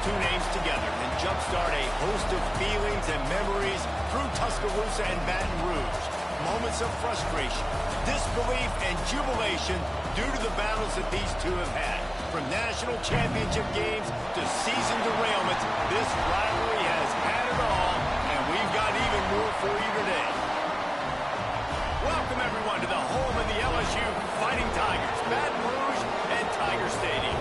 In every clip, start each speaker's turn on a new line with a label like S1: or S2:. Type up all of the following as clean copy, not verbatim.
S1: two names together can jumpstart a host of feelings and memories through Tuscaloosa and Baton Rouge. Moments of frustration, disbelief, and jubilation due to the battles that these two have had. From national championship games to season derailments, this rivalry has had it all, and we've got even more for you today. Welcome, everyone, to the home of the LSU Fighting Tigers, Baton Rouge and Tiger Stadium.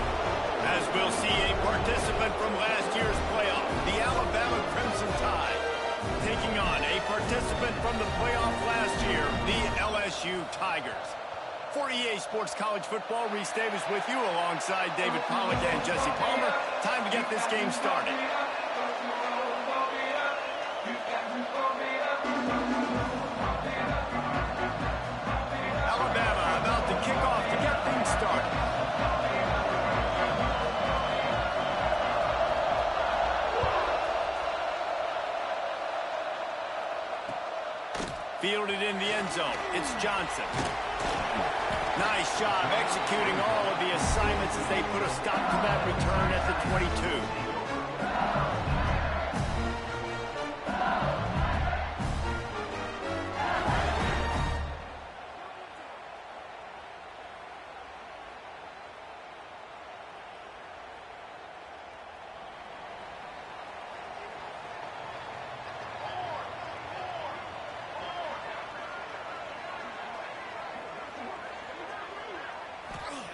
S1: As we'll see a participant from last year's playoff, the Alabama Crimson Tide, taking on a participant from the playoff last year, the LSU Tigers. For EA Sports College Football, Reese Davis with you alongside David Pollack and Jesse Palmer. Time to get this game started. Alabama about to kick off to get things started. Fielded in the end zone. It's Johnson. Nice job executing all of the assignments as they put a stop to that return at the 22.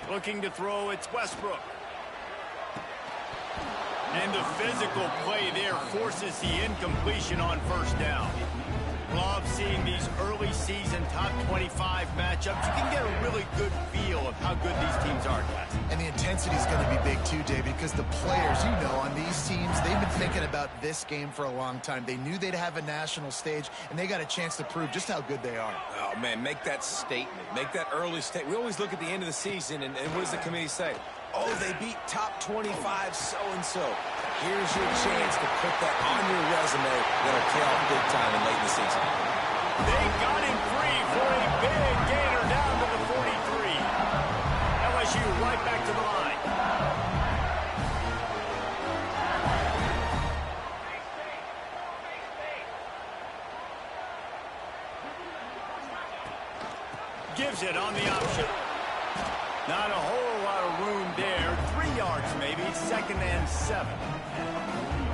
S1: Looking to throw, it's Westbrook. And the physical play there forces the incompletion on first down. Love seeing these early season top 25 matchups. You can get a really good feel of how good these teams are, guys.
S2: And the intensity is going to be big too, David, because the players, you know, on these teams, they've been thinking about this game for a long time. They knew they'd have a national stage, and they got a chance to prove just how good they are.
S3: Oh, man, make that statement. Make that early statement. We always look at the end of the season, and what does the committee say? Oh, they beat top 25 so-and-so. Here's your chance to put that on your resume that'll pay off big time and late in the season.
S1: They got him free for a big gainer down to the 43. LSU right back to the line. Gives it on the option. Not a whole lot of room there. 3 yards maybe, 2nd and 7.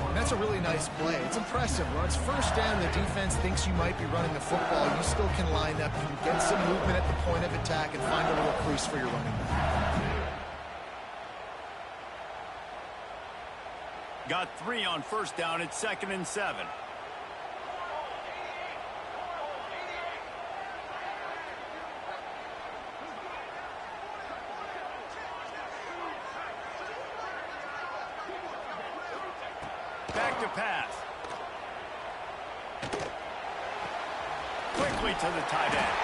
S2: And that's a really nice play. It's impressive. When it's first down, the defense thinks you might be running the football. You still can line up. You can get some movement at the point of attack and find a little crease for your running back.
S1: Got 3 on first down. It's 2nd and 7. Back to pass. Quickly to the tight end.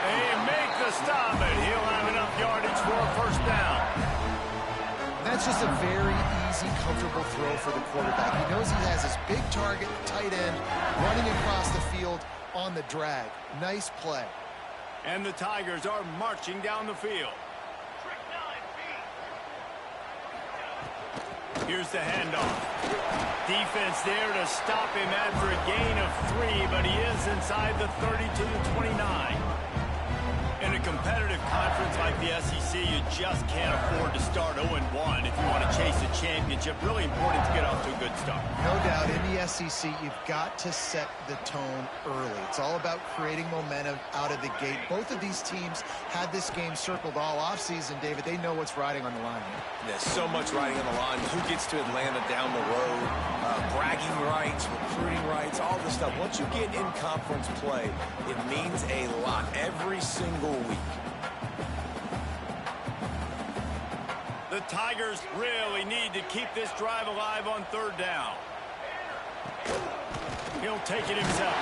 S1: They make the stop, and he'll have enough yardage for a first down.
S2: That's just a very easy, comfortable throw for the quarterback. He knows he has his big target, tight end, running across the field on the drag. Nice play.
S1: And the Tigers are marching down the field. Here's the handoff. Defense there to stop him after a gain of 3, but he is inside the 32-29. In a competitive conference like the SEC, you just can't afford to start 0-1 if you want to chase a championship. Really important to get off to a good start.
S2: No doubt, in the SEC, you've got to set the tone early. It's all about creating momentum out of the gate. Both of these teams had this game circled all offseason, David. They know what's riding on the line.
S3: There's so much riding on the line. Who gets to Atlanta down the road? Bragging rights, recruiting rights, all this stuff. Once you get in conference play, it means a lot every single week.
S1: The Tigers really need to keep this drive alive on 3rd down. He'll take it himself.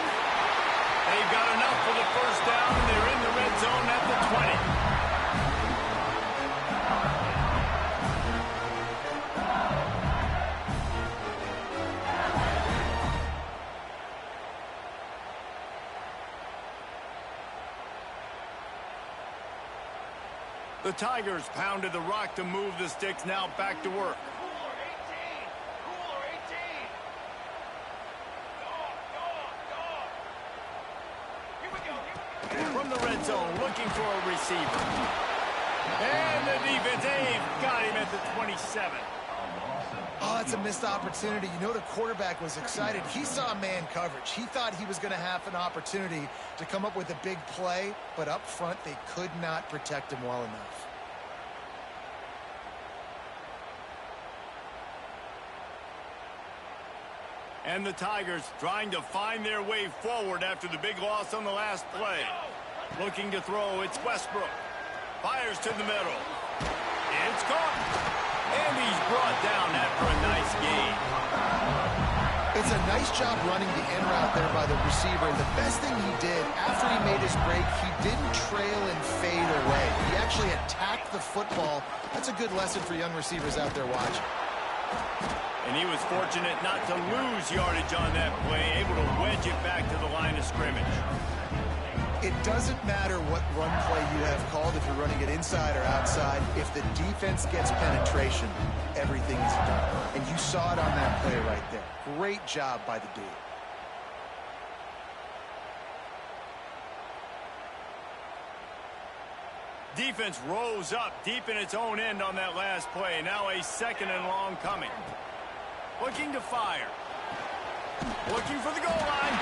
S1: They've got enough for the first down, and they're in the red zone at the 20. The Tigers pounded the rock to move the sticks, now back to work. zone looking for a receiver. And the defense got him at the 27.
S2: Oh, that's a missed opportunity. You know the quarterback was excited. He saw man coverage. He thought he was going to have an opportunity to come up with a big play, but up front they could not protect him well enough.
S1: And the Tigers trying to find their way forward after the big loss on the last play. Looking to throw, it's Westbrook. Fires to the middle. It's caught. And he's brought down after a nice gain.
S2: It's a nice job running the in route there by the receiver. And the best thing he did after he made his break, he didn't trail and fade away. He actually attacked the football. That's a good lesson for young receivers out there watching.
S1: And he was fortunate not to lose yardage on that play, able to wedge it back to the line of scrimmage.
S2: It doesn't matter what run play you have called, if you're running it inside or outside. If the defense gets penetration, everything is done. And you saw it on that play right there. Great job by the D.
S1: Defense rose up deep in its own end on that last play. Now a second and long coming. Looking to fire. Looking for the goal line.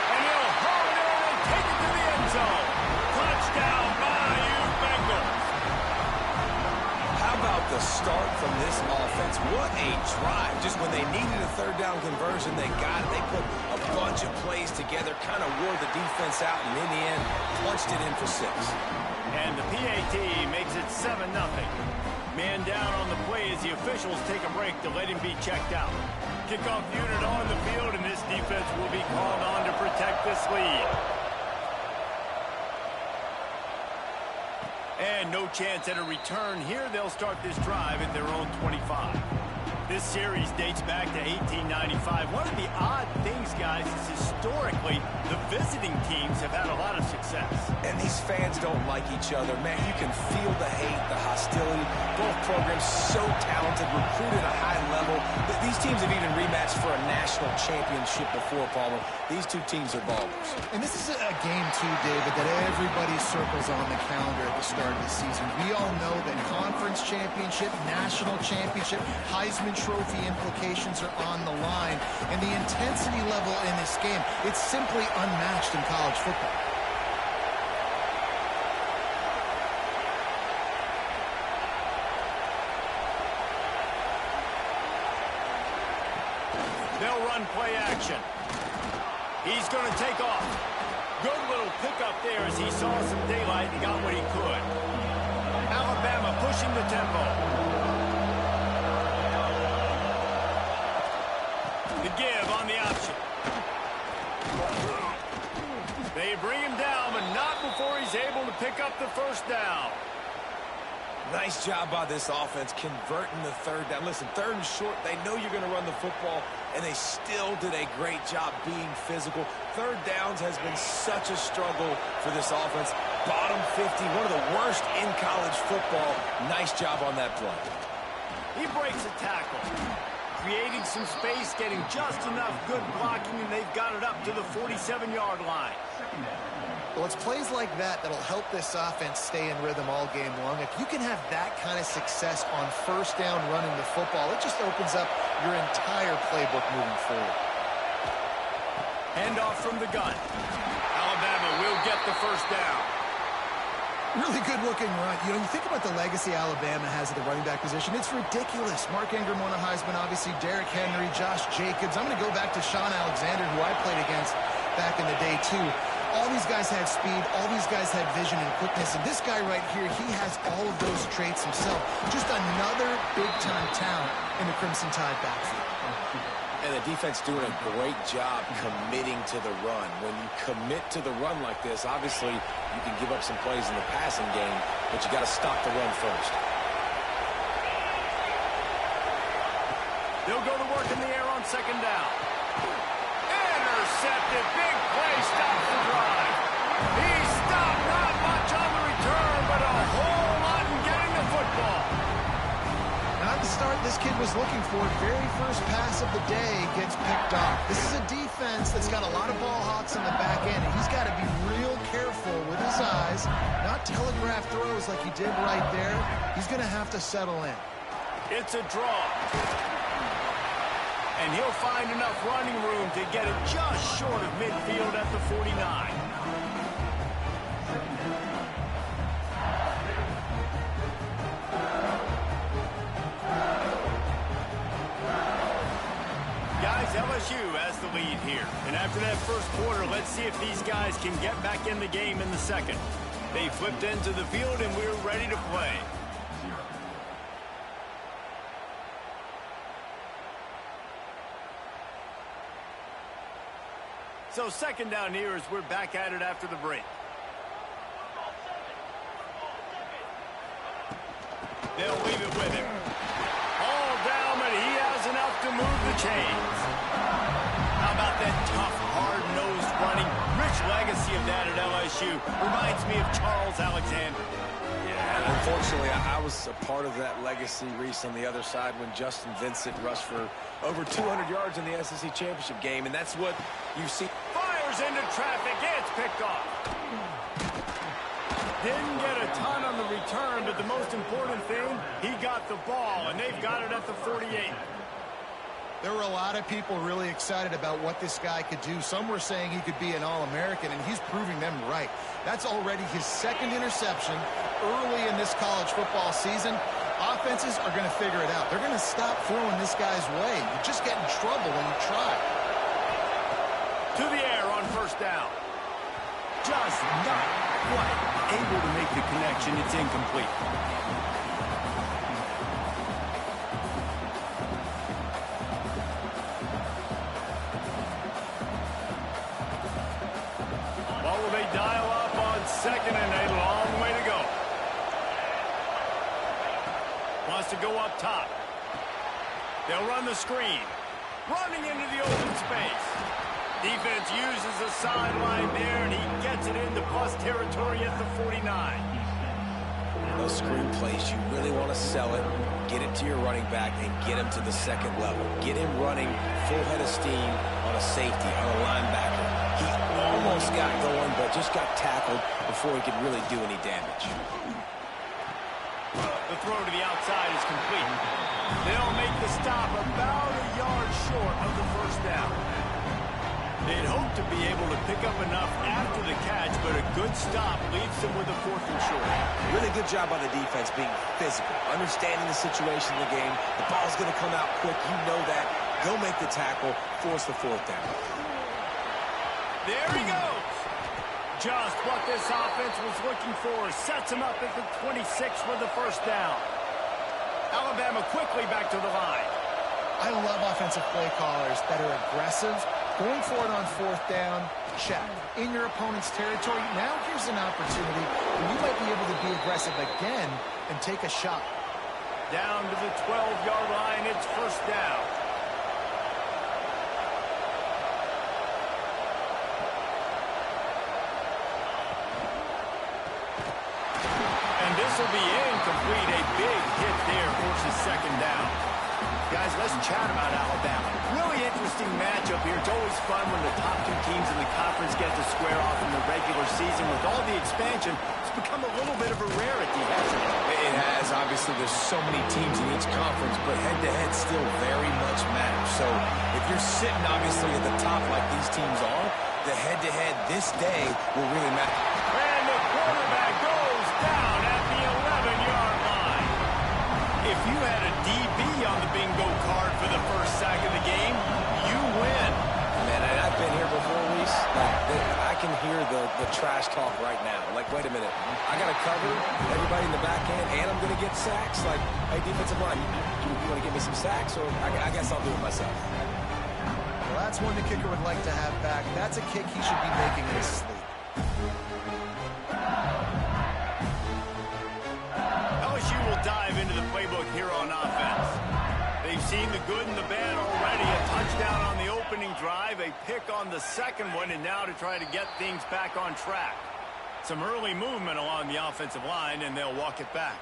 S1: And he'll haul it in and take it to the end zone. Touchdown, Bayou Bengals.
S3: How about the start from this offense? What a drive. Just when they needed a third down conversion, they got it. They put a bunch of plays together, kind of wore the defense out, and in the end, punched it in for 6.
S1: And the PAT makes it 7-0. Man down on the play as the officials take a break to let him be checked out. Kickoff unit on the field, and this defense will be called on to protect this lead. And no chance at a return here. They'll start this drive at their own 25. This series dates back to 1895. One of the odd things, guys, is historically the visiting teams have had a lot of success.
S3: And these fans don't like each other. Man, you can feel the hate, the hostility. Both programs so talented, recruited at a high level. These teams have even rematched for a national championship before, Palmer. These two teams are ballers.
S2: And this is a game, too, David, that everybody circles on the calendar at the start of the season. We all know that conference championship, national championship, Heisman Trophy implications are on the line. And the intensity level in this game, it's simply unmatched in college football.
S1: They'll run play action. He's going to take off. Good little pickup there as he saw some daylight and got what he could. Alabama pushing the tempo. The give on the option. They bring him down, but not before he's able to pick up the first down.
S3: Nice job by this offense converting the third down. Listen, third and short, they know you're going to run the football, and they still did a great job being physical. Third downs has been such a struggle for this offense. Bottom 50, one of the worst in college football. Nice job on that play.
S1: He breaks a tackle, creating some space, getting just enough good blocking, and they've got it up to the 47-yard line.
S2: Well, it's plays like that that'll help this offense stay in rhythm all game long. If you can have that kind of success on first down running the football, it just opens up your entire playbook moving forward.
S1: Handoff from the gun. Alabama will get the first down.
S2: Really good-looking run. You know, you think about the legacy Alabama has at the running back position. It's ridiculous. Mark Ingram won a Heisman, obviously. Derrick Henry, Josh Jacobs. I'm going to go back to Sean Alexander, who I played against back in the day, too. All these guys had speed. All these guys had vision and quickness. And this guy right here, he has all of those traits himself. Just another big-time talent in the Crimson Tide backfield.
S3: And the defense doing a great job committing to the run. When you commit to the run like this, obviously you can give up some plays in the passing game, but you got to stop the run first.
S1: They'll go to work in the air on second down. Intercepted. Big play stops the drive. He stopped not much on the return, but a whole lot in getting the football.
S2: Not to start this kid was looking for. Very first pass of the day gets picked off. This is a defense that's got a lot of ball hawks in the back end, and he's got to be real careful with his eyes, not telegraph throws like he did right there. He's going to have to settle in.
S1: It's a draw. And he'll find enough running room to get it just short of midfield at the 49. Guys, LSU has the lead here. And after that first quarter, let's see if these guys can get back in the game in the second. They flipped into the field, and we're ready to play. So second down here as we're back at it after the break. They'll leave it with him. All down, but he has enough to move the chains. How about that tough, hard-nosed running? Rich legacy of that at LSU. Reminds me of Charles Alexander.
S3: Yeah, unfortunately, I was a part of that legacy, Reese, on the other side when Justin Vincent rushed for over 200 yards in the SEC championship game, and that's what you see.
S1: Fires into traffic. It's picked off. Didn't get a ton on the return, but the most important thing, he got the ball, and they've got it at the 48.
S2: There were a lot of people really excited about what this guy could do. Some were saying he could be an All-American, and he's proving them right. That's already his second interception early in this college football season. Offenses are going to figure it out. They're going to stop throwing this guy's way. You just get in trouble when you try.
S1: To the air on first down. Just not quite able to make the connection. It's incomplete. What will they dial up on second and a long way to go? Wants to go up top. They'll run the screen. Running into the open space. Defense uses the sideline there, and he gets it into plus territory at the 49.
S3: Those screen plays, you really want to sell it, get it to your running back, and get him to the second level. Get him running full head of steam on a safety, on a linebacker. He almost got going, but just got tackled before he could really do any damage.
S1: The throw to the outside is complete. They'll make the stop about a yard short of the first down. They'd hope to be able to pick up enough after the catch, but a good stop leaves them with a fourth and short.
S3: Really good job by the defense being physical, understanding the situation in the game. The ball's going to come out quick. You know that. Go make the tackle, force the fourth down.
S1: There he goes. Just what this offense was looking for. Sets him up at the 26 for the first down. Alabama quickly back to the line.
S2: I love offensive play callers that are aggressive. Going for it on fourth down, check. In your opponent's territory, now here's an opportunity where you might be able to be aggressive again and take a shot.
S1: Down to the 12-yard line, it's first down. And this will be incomplete. A big hit there forces second down. Guys, let's chat about Alabama. Really interesting matchup here. It's always fun when the top two teams in the conference get to square off in the regular season. With all the expansion, it's become a little bit of a rarity, hasn't it?
S3: It has. Obviously, there's so many teams in each conference, but head-to-head still very much matters. So if you're sitting, obviously, at the top like these teams are, the head-to-head this day will really matter.
S1: And the quarterback goes down at the 11-yard line. If you had a DB on the bingo card for the first sack of the game, you win.
S3: Man, I've been here before, Reese. I can hear the trash talk right now. Like, wait a minute. I got to cover everybody in the back end, and I'm going to get sacks. Like, hey, defensive line, you want to give me some sacks? Or I guess I'll do it myself.
S2: Well, that's one the kicker would like to have back. That's a kick he should be making in his sleep.
S1: LSU will dive into the playbook here on offense. They've seen the good and the bad already. A touchdown on the opening drive, a pick on the second one, and now to try to get things back on track. Some early movement along the offensive line, and they'll walk it back.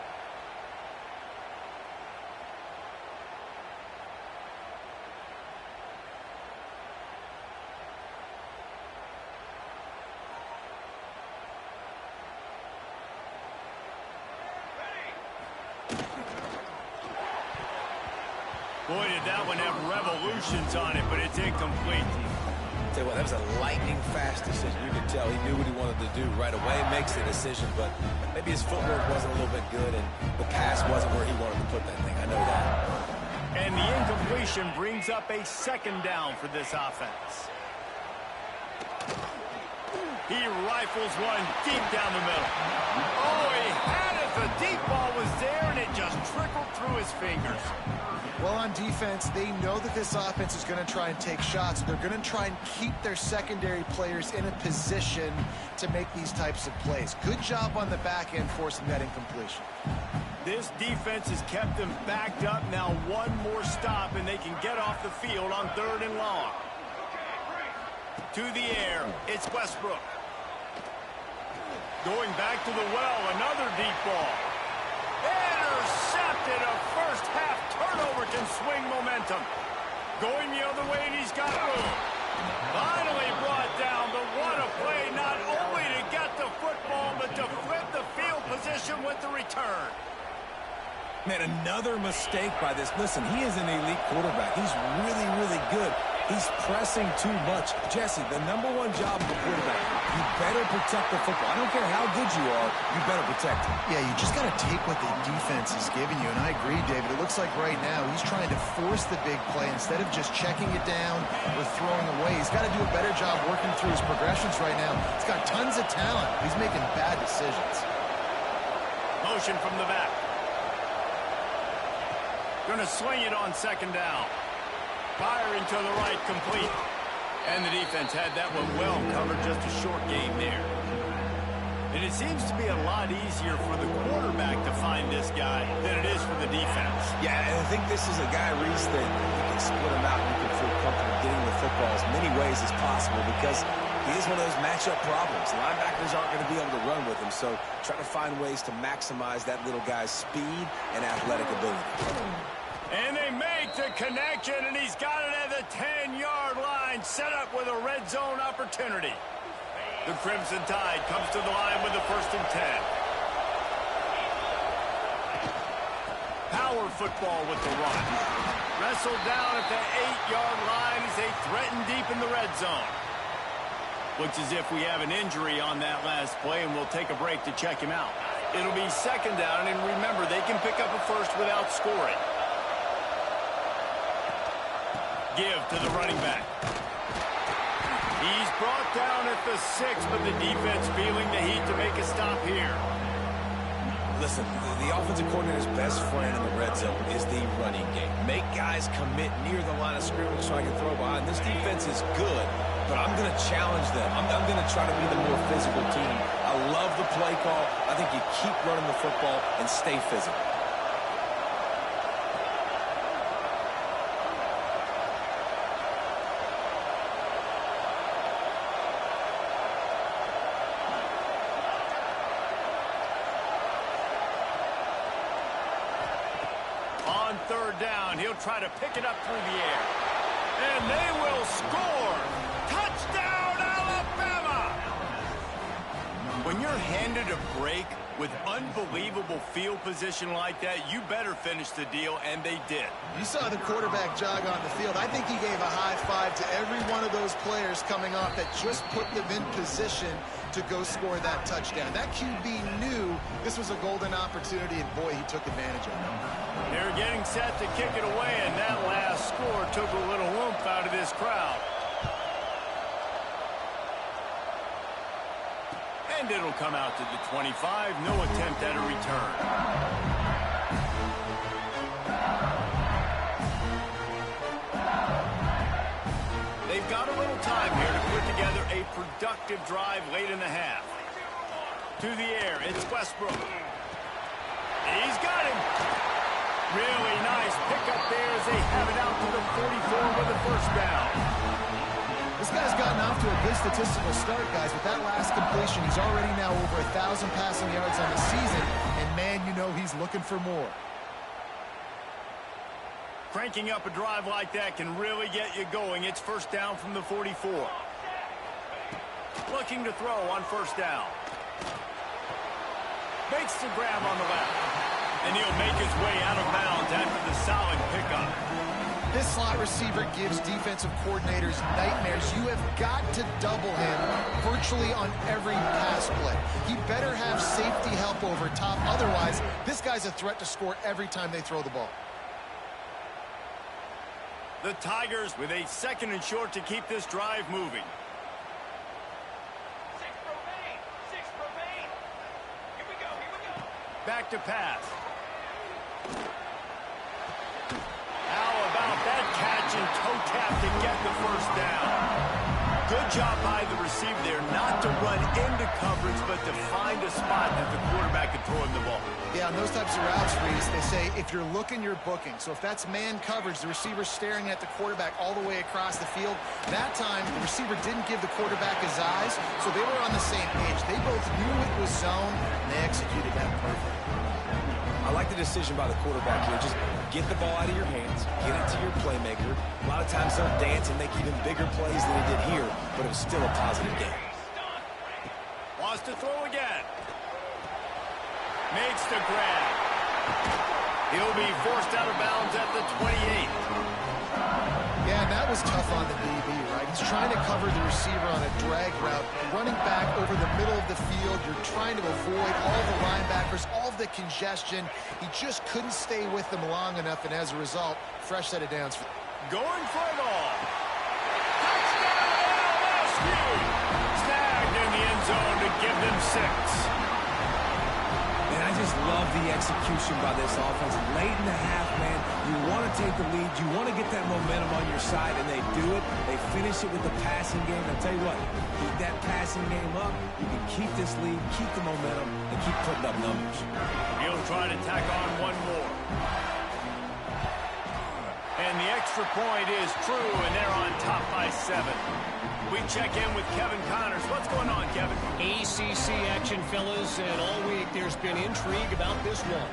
S1: Boy, did that one have revolutions on it, but it's incomplete.
S3: Tell you what, that was a lightning-fast decision. You could tell he knew what he wanted to do right away, makes the decision, but maybe his footwork wasn't a little bit good, and the pass wasn't where he wanted to put that thing. I know that.
S1: And the incompletion brings up a second down for this offense. He rifles one deep down the middle. Oh, he had it. The deep ball was there, and it just trickled through his fingers.
S2: Well, on defense, they know that this offense is going to try and take shots. They're going to try and keep their secondary players in a position to make these types of plays. Good job on the back end forcing that incompletion.
S1: This defense has kept them backed up. Now one more stop, and they can get off the field on 3rd and long. To the air, it's Westbrook. Going back to the well, another deep ball. Intercepted. A first-half turnover can swing momentum. Going the other way, and he's got room. Finally brought down, but what a play, not only to get the football, but to flip the field position with the return.
S3: Man, another mistake by this. Listen, he is an elite quarterback. He's really, really good. He's pressing too much. Jesse, the #1 job of a quarterback, you better protect the football. I don't care how good you are, you better protect it.
S2: Yeah, you just got to take what the defense is giving you, and I agree, David. It looks like right now he's trying to force the big play instead of just checking it down or throwing away. He's got to do a better job working through his progressions right now. He's got tons of talent. He's making bad decisions.
S1: Motion from the back. Going to swing it on 2nd down. Firing to the right, complete. And the defense had that one well covered, just a short game there. And it seems to be a lot easier for the quarterback to find this guy than it is for the defense.
S3: Yeah, and I think this is a guy, Reese, that you can split him out and you can feel comfortable getting the football as many ways as possible because he is one of those matchup problems. The linebackers aren't going to be able to run with him, so try to find ways to maximize that little guy's speed and athletic ability.
S1: And they make the connection, and he's got it at the 10-yard line, set up with a red zone opportunity. The Crimson Tide comes to the line with the 1st and 10. Power football with the run. Wrestled down at the 8-yard line as they threaten deep in the red zone. Looks as if we have an injury on that last play, and we'll take a break to check him out. It'll be 2nd down, and remember, they can pick up a first without scoring. Give to the running back. He's brought down at the 6, but the defense feeling the heat to make a stop here.
S3: Listen, the offensive coordinator's best friend in the red zone is the running game. Make guys commit near the line of scrimmage so I can throw behind. This defense is good, but I'm going to challenge them. I'm going to try to be the more physical team. I love the play call. I think you keep running the football and stay physical.
S1: On 3rd down, he'll try to pick it up through the air. And they will score. Touchdown, Alabama! When you're handed a break with unbelievable field position like that, you better finish the deal, and they did.
S2: You saw the quarterback jog on the field. I think he gave a high five to every one of those players coming off that just put them in position to go score that touchdown. That QB knew this was a golden opportunity, and boy, he took advantage of it.
S1: They're getting set to kick it away, and that last score took a little oomph out of this crowd. And it'll come out to the 25. No attempt at a return. They've got a little time here to put together a productive drive late in the half. To the air, it's Westbrook. He's got him. Really nice pickup there as they have it out to the 44 with the 1st down.
S2: This guy's gotten off to a good statistical start, guys. With that last completion, he's already now over 1,000 passing yards on the season, and man, you know he's looking for more.
S1: Cranking up a drive like that can really get you going. It's 1st down from the 44. Looking to throw on 1st down. Makes the grab on the left. And he'll make his way out of bounds downs after the solid pickup.
S2: This slot receiver gives defensive coordinators nightmares. You have got to double him virtually on every pass play. He better have safety help over top. Otherwise, this guy's a threat to score every time they throw the ball.
S1: The Tigers with a 2nd and short to keep this drive moving.
S4: 6 remain. Here we go.
S1: Back to pass. How about that catch and toe tap to get the first down? Good job by the receiver there not to run into coverage, but to find a spot that the quarterback could throw him the ball.
S2: Yeah, on those types of routes, Reese, they say if you're looking, you're booking. So if that's man coverage, the receiver's staring at the quarterback all the way across the field. That time, the receiver didn't give the quarterback his eyes, so they were on the same page. They both knew it was zone, and they executed that perfectly.
S3: I like the decision by the quarterback here. Just get the ball out of your hands, get it to your playmaker. A lot of times they'll dance and make even bigger plays than he did here, but it was still a positive game.
S1: Wants to throw again. Makes the grab. He'll be forced out of bounds at the 28.
S2: Yeah, and that was tough on the DB, right? He's trying to cover the receiver on a drag route, running back over the middle of the field. You're trying to avoid all the linebackers, all of the congestion. He just couldn't stay with them long enough, and as a result, fresh set of downs.
S1: Going for it all. Touchdown, LSU! Snagged in the end zone to give them 6.
S3: And I just love the execution by this offense. Late in the half, man, you want to take the lead. You want to get that momentum on your side, and they do it. They finish it with the passing game. I'll tell you what, keep that passing game up. You can keep this lead, keep the momentum, and keep putting up numbers.
S1: He'll try to tack on one more. And the extra point is true, and they're on top by 7. We check in with Kevin Connors. What's going on, Kevin?
S5: ACC action, fellas, and all week there's been intrigue about this one.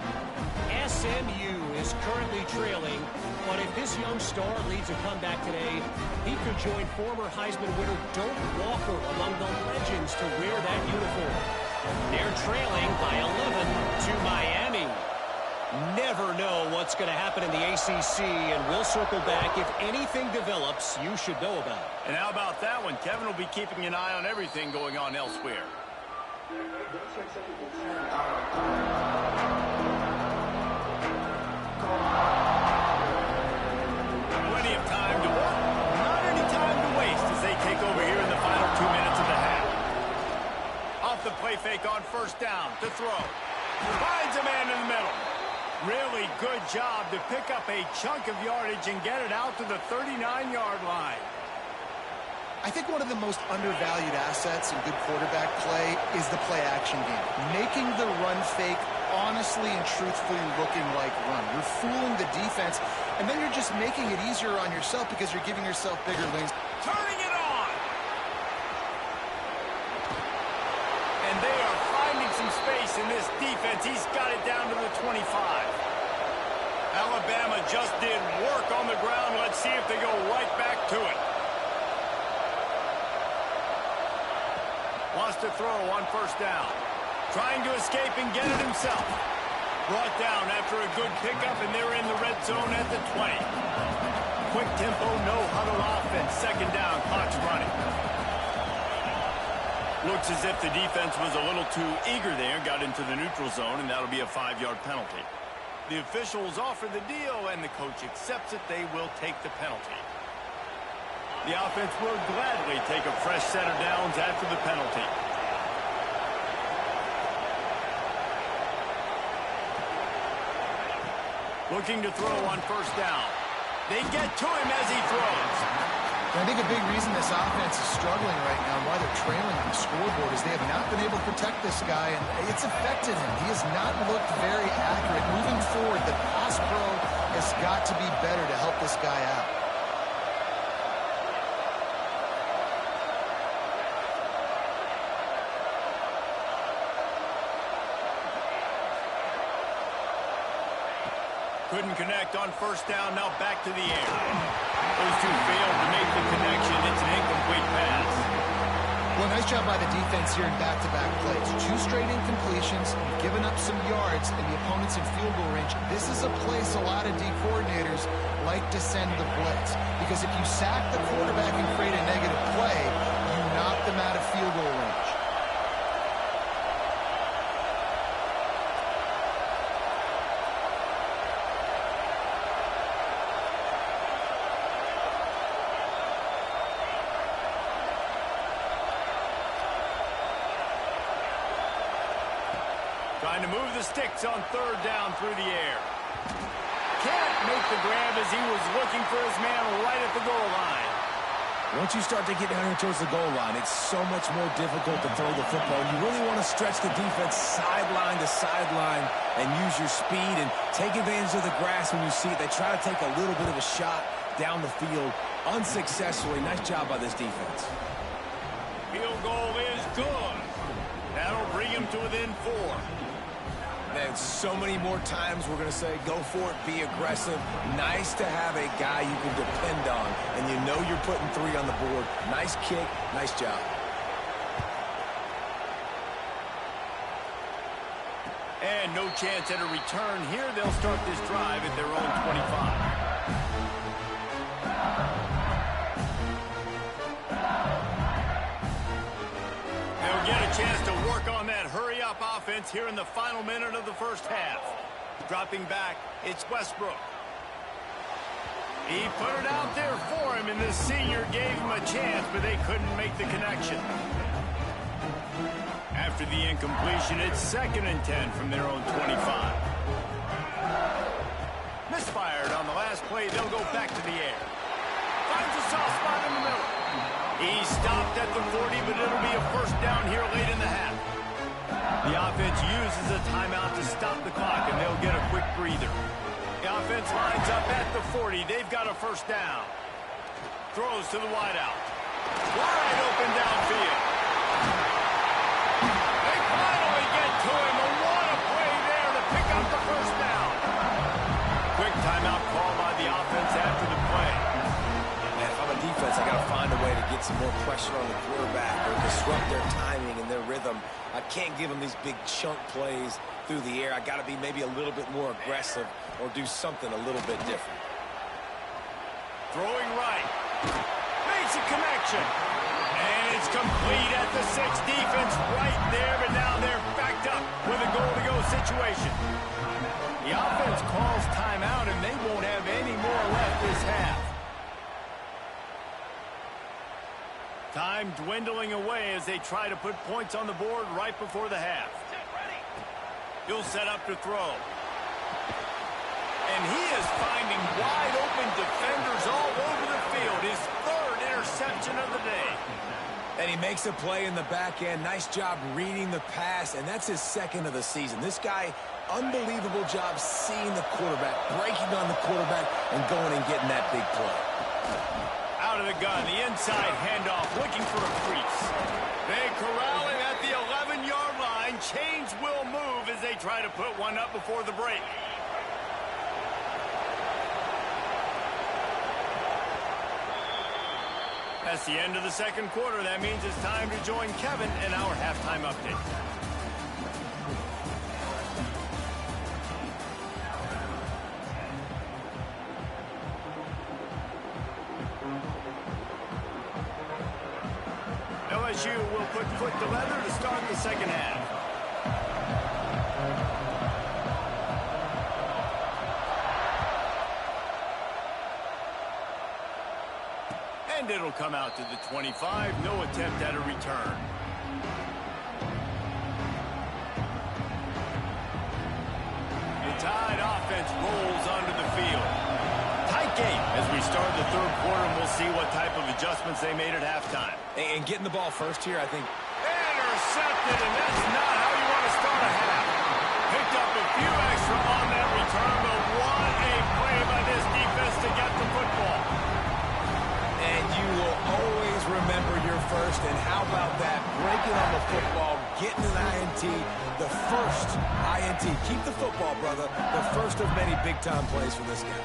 S5: SMU is currently trailing, but if this young star leads a comeback today, he could join former Heisman winner Doak Walker among the legends to wear that uniform. They're trailing by 11 to Miami. Never know what's going to happen in the ACC, and we'll circle back. If anything develops, you should know about it.
S1: And how about that one? Kevin will be keeping an eye on everything going on elsewhere. Plenty of time to work. Not any time to waste as they take over here in the final 2 minutes of the half. Off the play fake on first down to throw. Finds a man in the middle. Really good job to pick up a chunk of yardage and get it out to the 39-yard line.
S2: I think one of the most undervalued assets in good quarterback play is the play-action game. Making the run fake honestly and truthfully looking like run. You're fooling the defense, and then you're just making it easier on yourself because you're giving yourself bigger lanes.
S1: Turning it on! And they are finding some space in this defense. He's got it down to the 25. Alabama just did work on the ground. Let's see if they go right back to it. Wants to throw on first down. Trying to escape and get it himself. Brought down after a good pickup, and they're in the red zone at the 20. Quick tempo, no huddle offense. Second down, clock's running. Looks as if the defense was a little too eager there, got into the neutral zone, and that'll be a 5-yard penalty. The officials offer the deal, and the coach accepts it. They will take the penalty. The offense will gladly take a fresh set of downs after the penalty. Looking to throw on first down. They get to him as he throws.
S2: I think a big reason this offense is struggling right now and why they're trailing on the scoreboard is they have not been able to protect this guy, and it's affected him. He has not looked very accurate. Moving forward, the pass pro has got to be better to help this guy out.
S1: Couldn't connect on first down, now back to the air. Those two failed to make the connection. It's an incomplete pass.
S2: Well, nice job by the defense here in back-to-back plays. 2 straight incompletions, giving up some yards, and the opponent's in field goal range. This is a place a lot of D coordinators like to send the blitz, because if you sack the quarterback and create a negative play, you knock them out of field goal range.
S1: Trying to move the sticks on 3rd down through the air. Can't make the grab as he was looking for his man right at the goal line.
S3: Once you start to get down here towards the goal line, it's so much more difficult to throw the football. You really want to stretch the defense sideline to sideline and use your speed and take advantage of the grass when you see it. They try to take a little bit of a shot down the field unsuccessfully. Nice job by this defense.
S1: Field goal is good. That'll bring him to within 4.
S3: And so many more times we're going to say, go for it, be aggressive. Nice to have a guy you can depend on, and you know you're putting 3 on the board. Nice kick, nice job.
S1: And no chance at a return here. They'll start this drive at their own 25. Get a chance to work on that hurry-up offense here in the final minute of the first half. Dropping back, it's Westbrook. He put it out there for him, and the senior gave him a chance, but they couldn't make the connection. After the incompletion, it's 2nd and 10 from their own 25. Misfired on the last play. They'll go back to the air. Finds a soft spot in the middle. He stopped at the 40, but it'll be a 1st down here late in the half. The offense uses a timeout to stop the clock, and they'll get a quick breather. The offense lines up at the 40. They've got a 1st down. Throws to the wideout. Wide open downfield. They finally get to him. And what a play there to pick up the 1st down. Quick timeout call by the offense after the play.
S3: Defense, I got to find a way to get some more pressure on the quarterback or disrupt their timing and their rhythm. I can't give them these big chunk plays through the air. I got to be maybe a little bit more aggressive or do something a little bit different.
S1: Throwing right. Makes a connection. And it's complete at the 6. Defense right there, but now they're backed up with a goal-to-go situation. The offense calls timeout, and they won't have any more left this half. Time dwindling away as they try to put points on the board right before the half. He'll set up to throw. And he is finding wide open defenders all over the field. His 3rd interception of the day.
S3: And he makes a play in the back end. Nice job reading the pass, and that's his 2nd of the season. This guy, unbelievable job seeing the quarterback, breaking on the quarterback, and going and getting that big play.
S1: Out of the gun, the inside handoff, looking for a crease. They corral him at the 11-yard line. Chains will move as they try to put one up before the break. That's the end of the 2nd quarter. That means it's time to join Kevin in our halftime update. LSU will put foot to leather to start the 2nd half. And it'll come out to the 25. No attempt at a return. The Tide offense rolls onto the field. Tight game as we start the 3rd quarter, and we'll see what type of adjustments they made at halftime.
S3: And getting the ball first here, I think.
S1: Intercepted, and that's not how you want to start a half. Picked up a few extra on that return, but what a play by this defense to get the football.
S3: And you will always remember your 1st, and how about that? Breaking on the football, getting an INT, the 1st INT. Keep the football, brother. The 1st of many big-time plays for this guy.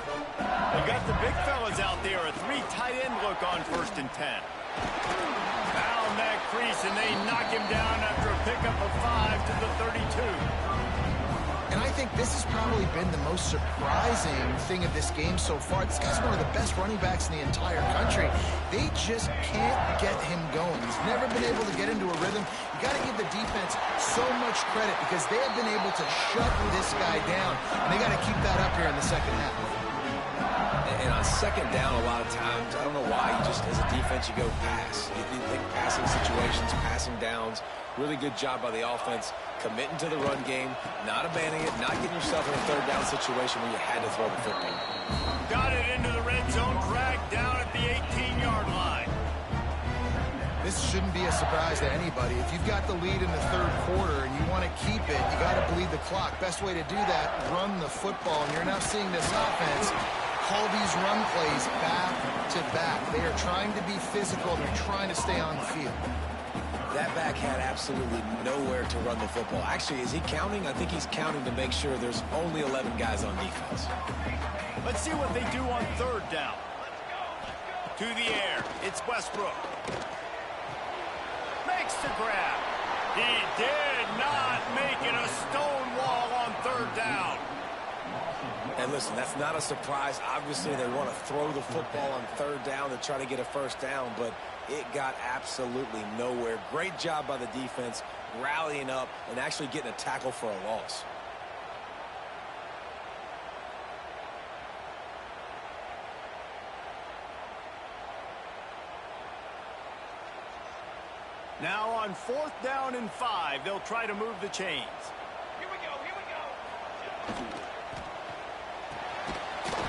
S1: They got the big fellas out there. A 3 tight end look on 1st and 10. Found that crease, and they knock him down after a pickup of 5 to the 32.
S2: And I think this has probably been the most surprising thing of this game so far. This guy's one of the best running backs in the entire country. They just can't get him going. He's never been able to get into a rhythm. You got to give the defense so much credit because they have been able to shut this guy down. And they got to keep that up here in the second half.
S3: And on second down, a lot of times, I don't know why, you just, as a defense, you go pass. You think passing situations, passing downs. Really good job by the offense, committing to the run game, not abandoning it, not getting yourself in a third down situation where you had to throw the football.
S1: Got it into the red zone, dragged down at the 18-yard line.
S2: This shouldn't be a surprise to anybody. If you've got the lead in the third quarter and you want to keep it, you got to bleed the clock. Best way to do that, run the football. And you're now seeing this offense call these run plays back to back. They are trying to be physical. They're trying to stay on the field.
S3: That back had absolutely nowhere to run the football. Actually, is he counting? I think he's counting to make sure there's only 11 guys on defense.
S1: Let's see what they do on third down. To the air, it's Westbrook. Makes the grab. He did not make it a stone wall on third down.
S3: And listen, that's not a surprise. Obviously, they want to throw the football on third down to try to get a first down, but it got absolutely nowhere. Great job by the defense, rallying up and actually getting a tackle for a loss.
S1: Now on fourth down and 5, they'll try to move the chains.
S4: Here we go, here we go.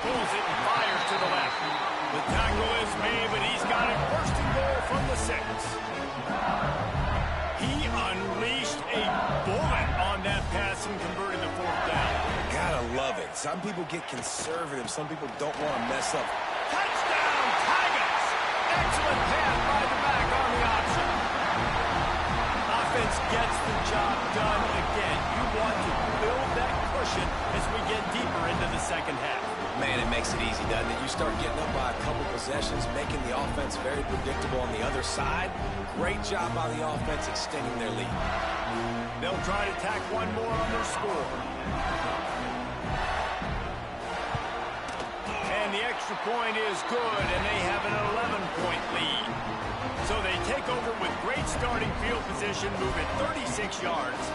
S1: Pulls it and fires to the left. The tackle is made, but he's got it first and goal from the 6. He unleashed a bullet on that pass and converted the fourth down.
S3: Gotta love it. Some people get conservative. Some people don't want to mess up.
S1: Touchdown, Tigers! Excellent pass by the back on the option. Offense gets the job done again. You want to build that cushion as we get deeper into the second half.
S3: Man, it makes it easy, doesn't it? You start getting up by a couple possessions, making the offense very predictable on the other side. Great job by the offense extending their lead.
S1: They'll try to tack one more on their score. And the extra point is good, and they have an 11-point lead. So they take over with great starting field position, moving 36 yards.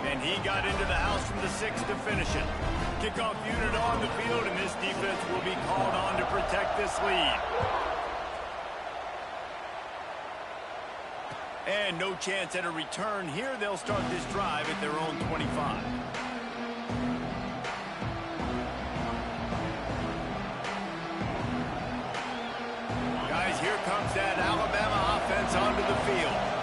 S1: And he got into the house from the 6 to finish it. Kickoff unit on the field, and this defense will be called on to protect this lead. And no chance at a return here. They'll start this drive at their own 25. Guys, here comes that Alabama offense onto the field.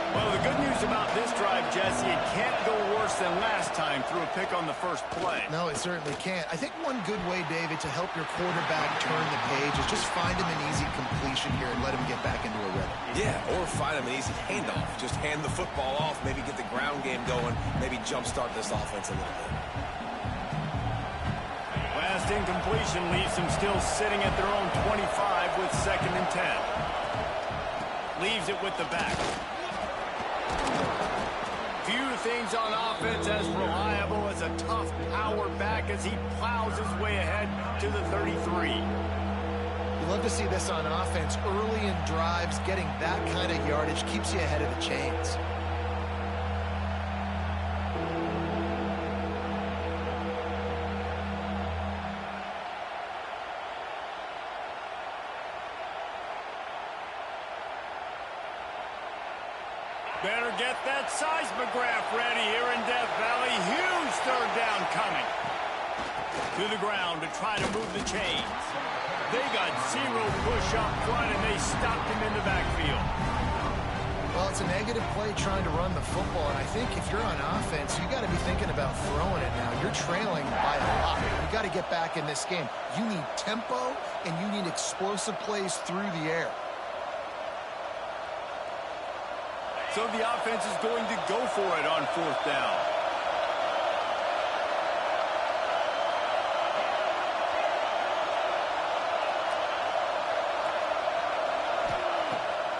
S1: Well, the good news about this drive, Jesse, it can't go worse than last time through a pick on the first play.
S2: No, it certainly can't. I think one good way, David, to help your quarterback turn the page is just find him an easy completion here and let him get back into a rhythm.
S3: Yeah, or find him an easy handoff. Just hand the football off, maybe get the ground game going, maybe jumpstart this offense a little bit.
S1: Last incompletion leaves them still sitting at their own 25 with 2nd and 10. Leaves it with the back. Few things on offense as reliable as a tough power back as he plows his way ahead to the 33.
S2: You love to see this on offense. Early in drives, getting that kind of yardage keeps you ahead of the chains.
S1: Better get that seismograph ready here in Death Valley. Huge third down coming. To the ground to try to move the chains. They got 0 push up front, and they stopped him in the backfield.
S2: Well, it's a negative play trying to run the football, and I think if you're on offense, you got to be thinking about throwing it now. You're trailing by a lot. You got to get back in this game. You need tempo, and you need explosive plays through the air.
S1: So the offense is going to go for it on fourth down.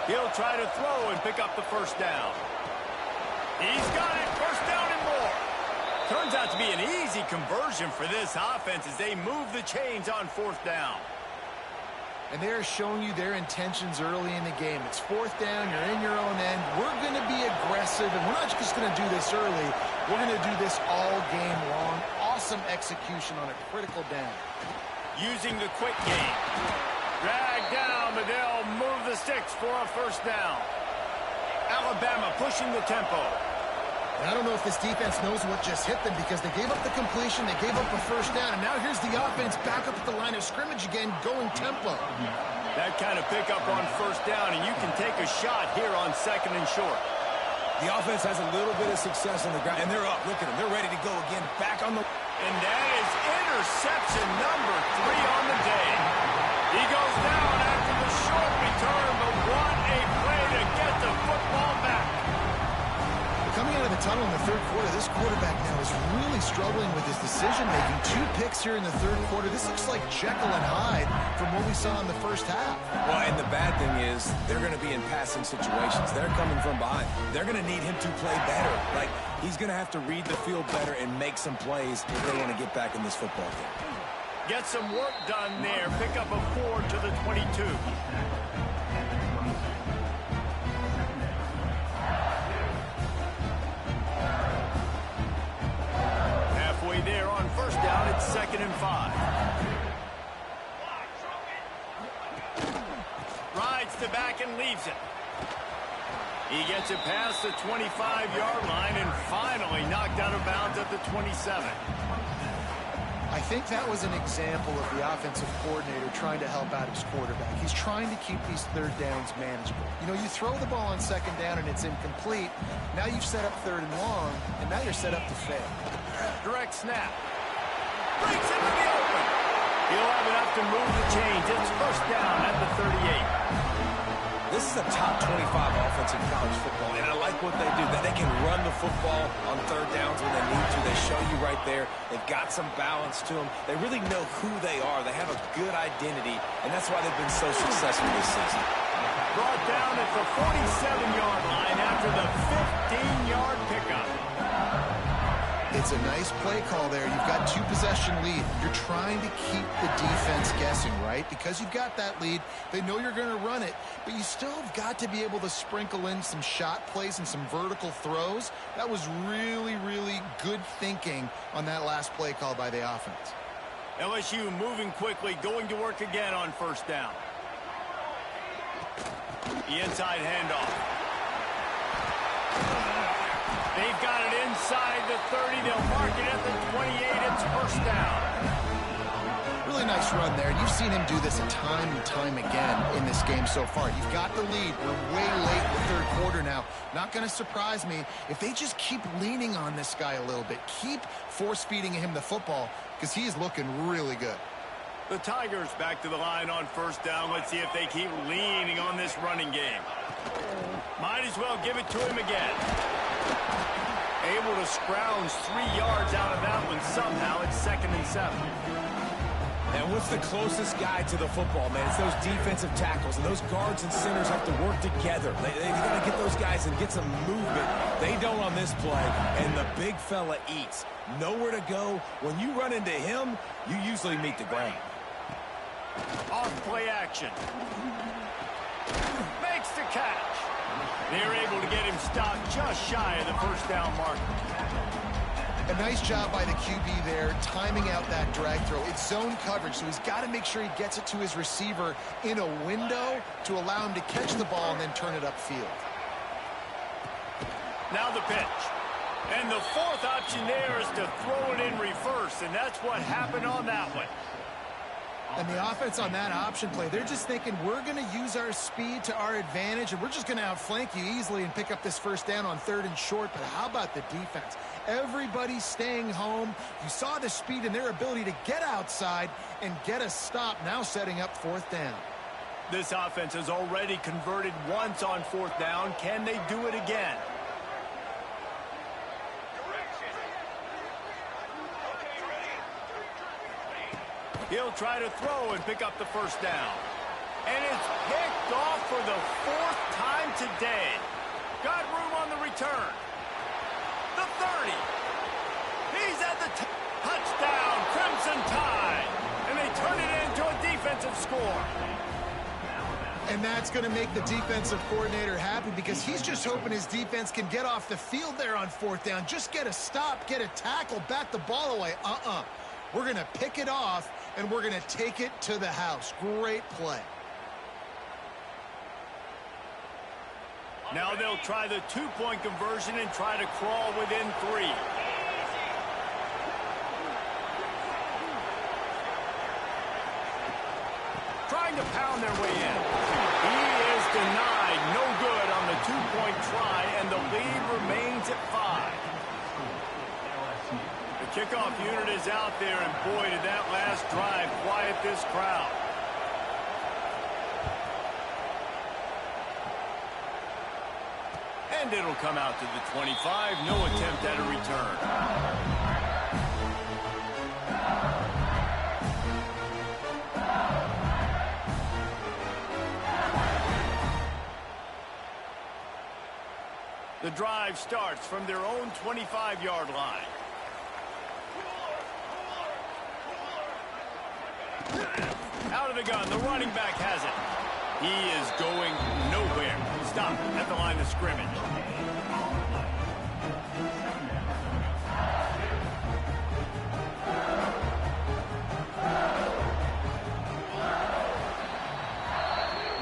S1: He'll try to throw and pick up the first down. He's got it. First down and more. Turns out to be an easy conversion for this offense as they move the chains on fourth down.
S2: And they're showing you their intentions early in the game. It's fourth down. You're in your own end. We're going to be aggressive, and we're not just going to do this early. We're going to do this all game long. Awesome execution on a critical down. Using the quick game. Drag down, but they'll move the sticks for a first down. Alabama pushing the tempo. I don't know if this defense knows what just hit them because they gave up the completion, they gave up a first down, and now here's the offense back up at the line of scrimmage again, going tempo. That kind of pickup on first down, and you can take a shot here on second and short.
S3: The offense has a little bit of success on the ground, and they're up. Look at them. They're ready to go again. Back on the...
S1: And that is interception number 3 on the day. He goes down after the short return, but what a play to get the football back. Coming out of the tunnel in the third quarter, this quarterback now is really struggling with his decision-making. 2 picks here in the third quarter. This looks like Jekyll and Hyde from what we saw in the first half.
S3: Well, and the bad thing is they're going to be in passing situations. They're coming from behind. They're going to need him to play better. Like, he's going to have to read the field better and make some plays if they want to get back in this football game.
S1: Get some work done there. Pick up a 4 to the 22. There on first down, it's 2nd and 5. Rides the back and leaves it. He gets it past the 25-yard line and finally knocked out of bounds at the 27. I think that was an example of the offensive coordinator trying to help out his quarterback. He's trying to keep these third downs manageable. You know, you throw the ball on second down and it's incomplete. Now you've set up third and long, and now you're set up to fail. Direct snap. Breaks into the open. He'll have enough to move the chains. It's first down at the 38.
S3: This is a top 25 offense in college football, and I like what they do. That they can run the football on third downs when they need to. They show you right there. They've got some balance to them. They really know who they are. They have a good identity, and that's why they've been so successful this season.
S1: Brought down at the 47-yard line after the 15-yard pickup. It's a nice play call there. You've got 2-possession lead. You're trying to keep the defense guessing, right? Because you've got that lead, they know you're going to run it, but you still have got to be able to sprinkle in some shot plays and some vertical throws. That was really, really good thinking on that last play call by the offense. LSU moving quickly, going to work again on first down. The inside handoff. They've got it inside the 30. They'll mark it at the 28. It's first down. Really nice run there. You've seen him do this a time and time again in this game so far. You've got the lead. We're way late in the third quarter now. Not going to surprise me if they just keep leaning on this guy a little bit. Keep force-feeding him the football because he is looking really good. The Tigers back to the line on first down. Let's see if they keep leaning on this running game. Might as well give it to him again. Able to scrounge 3 yards out of that one somehow. It's 2nd and 7.
S3: And what's the closest guy to the football, man? It's those defensive tackles, and those guards and centers have to work together. They've got to get those guys and get some movement. They don't on this play, and the big fella eats. Nowhere to go. When you run into him, you usually meet the ground.
S1: Off play action. Makes the catch. They're able to get him stopped just shy of the first down marker. A nice job by the QB there, timing out that drag throw. It's zone coverage, so he's got to make sure he gets it to his receiver in a window to allow him to catch the ball and then turn it upfield. Now the pitch. And the fourth option there is to throw it in reverse, and that's what happened on that one. And the offense on that option play, they're just thinking we're going to use our speed to our advantage, and we're just going to outflank you easily and pick up this first down on 3rd and short. But how about the defense? Everybody's staying home. You saw the speed and their ability to get outside and get a stop, now setting up 4th down. This offense has already converted once on 4th down. Can they do it again? He'll try to throw and pick up the first down. And it's picked off for the 4th time today. Got room on the return. The 30. He's at the touchdown, Crimson Tide. And they turn it into a defensive score.
S2: And that's going to make the defensive coordinator happy because he's just hoping his defense can get off the field there on 4th down. Just get a stop, get a tackle, bat the ball away. We're going to pick it off, and we're going to take it to the house. Great play.
S1: Now they'll try the 2-point conversion and try to crawl within 3. Trying to pound their way in. He is denied. No good on the 2-point try, and the lead remains at 5. The kickoff unit is out there, and boy, did that last drive quiet this crowd. And it'll come out to the 25. No attempt at a return. The drive starts from their own 25-yard line. Out of the gun, the running back has it. He is going nowhere. Stop at the line of scrimmage.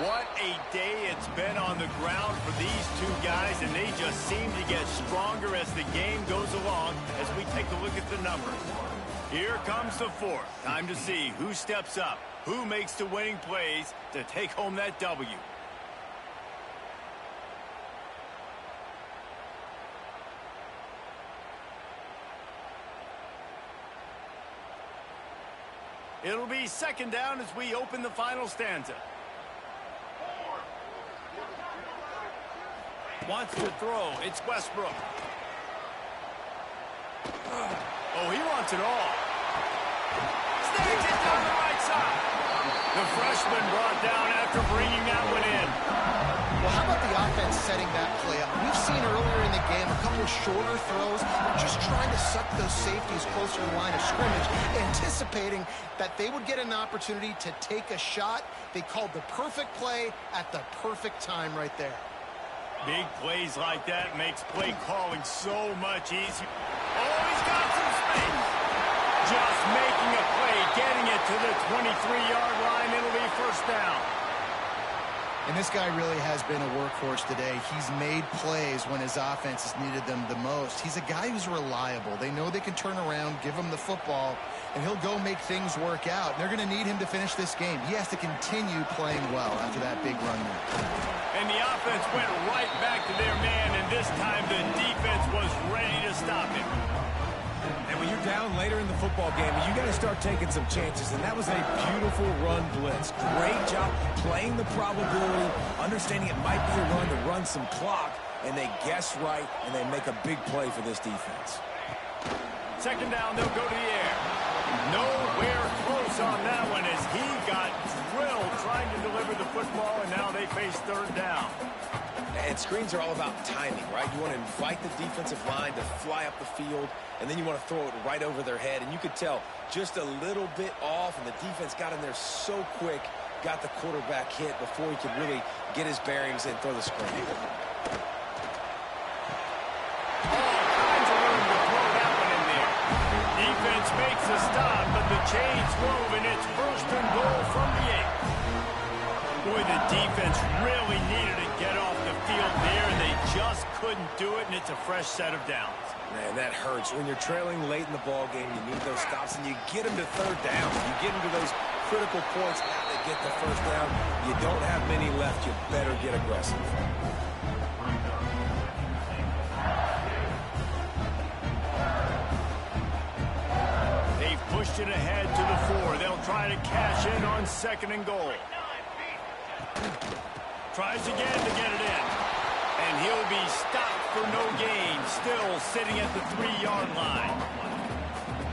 S1: What a day it's been on the ground for these two guys, and they just seem to get stronger as the game goes along as we take a look at the numbers. Here comes the 4th. Time to see who steps up, who makes the winning plays to take home that W. It'll be 2nd down as we open the final stanza. Wants to throw. It's Westbrook. Oh, he wants it all. Snags it down the right side. The freshman brought down after bringing that one in.
S2: Well, how about the offense setting that play up? We've seen earlier in the game a couple of shorter throws. They're just trying to suck those safeties closer to the line of scrimmage, anticipating that they would get an opportunity to take a shot. They called the perfect play at the perfect time right there.
S1: Big plays like that makes play calling so much easier. Oh, he's got some space. Just making a play, getting it to the 23-yard line. It'll be 1st down.
S2: And this guy really has been a workhorse today. He's made plays when his offense has needed them the most. He's a guy who's reliable. They know they can turn around, give him the football, and he'll go make things work out. And they're going to need him to finish this game. He has to continue playing well after that big run there.
S1: And the offense went right back to their man, and this time the defense was ready to stop him.
S3: And when you're down later in the football game, you got to start taking some chances, and that was a beautiful run blitz. Great job playing the probability, understanding it might be a run to run some clock, and they guess right, and they make a big play for this defense.
S1: 2nd down, they'll go to the air. Nowhere close on that one as he got drilled trying to deliver the football, and now they face 3rd down.
S3: And screens are all about timing, right? You want to invite the defensive line to fly up the field, and then you want to throw it right over their head. And you could tell just a little bit off, and the defense got in there so quick, got the quarterback hit before he could really get his bearings and throw the screen.
S1: Defense makes a stop, but the chains move, and it's 1st and goal from the 8. Boy, the defense really needed to get off the field there, and they just couldn't do it, and it's a fresh set of downs.
S3: Man, that hurts. When you're trailing late in the ball game, you need those stops, and you get them to 3rd down. You get them to those critical points now to get the 1st down. You don't have many left. You better get aggressive.
S1: Pushed it ahead to the 4. They'll try to cash in on 2nd and goal. Tries again to get it in. And he'll be stopped for no gain. Still sitting at the 3-yard line.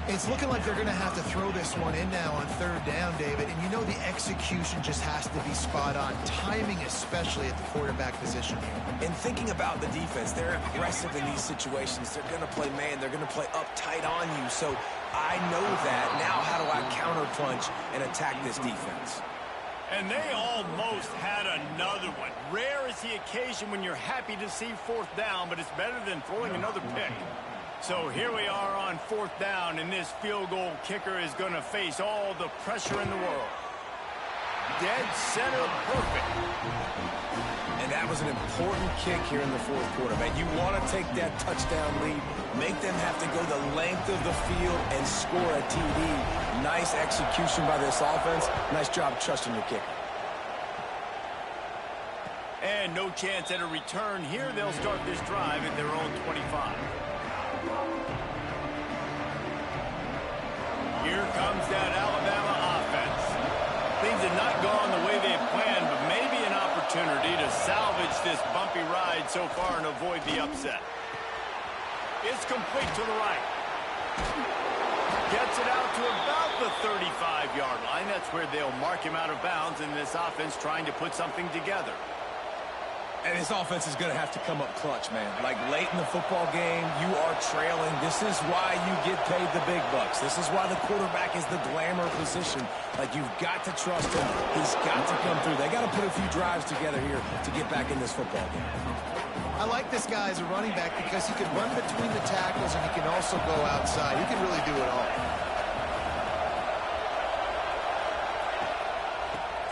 S2: It's looking like they're going to have to throw this one in now on third down, David. And you know the execution just has to be spot on. Timing especially at the quarterback position.
S3: And thinking about the defense, they're aggressive in these situations. They're going to play man. They're going to play up tight on you. So I know that. Now how do I counterpunch and attack this defense?
S1: And they almost had another one. Rare is the occasion when you're happy to see fourth down, but it's better than throwing another pick. So here we are on fourth down, and this field goal kicker is going to face all the pressure in the world. Dead center perfect.
S3: And that was an important kick here in the fourth quarter, man. You want to take that touchdown lead, make them have to go the length of the field and score a TD. Nice execution by this offense. Nice job trusting your kicker.
S1: And no chance at a return here. They'll start this drive at their own 25. Here comes that Alabama offense. Things have not gone the way they planned, but maybe an opportunity to salvage this bumpy ride so far and avoid the upset. It's complete to the right. Gets it out to about the 35-yard line. That's where they'll mark him out of bounds, and this offense trying to put something together.
S3: And this offense is going to have to come up clutch, man. Like late in the football game, you are trailing. This is why you get paid the big bucks. This is why the quarterback is the glamour position. Like, you've got to trust him. He's got to come through. They got to put a few drives together here to get back in this football game.
S2: I like this guy as a running back because he can run between the tackles and he can also go outside. He can really do it all.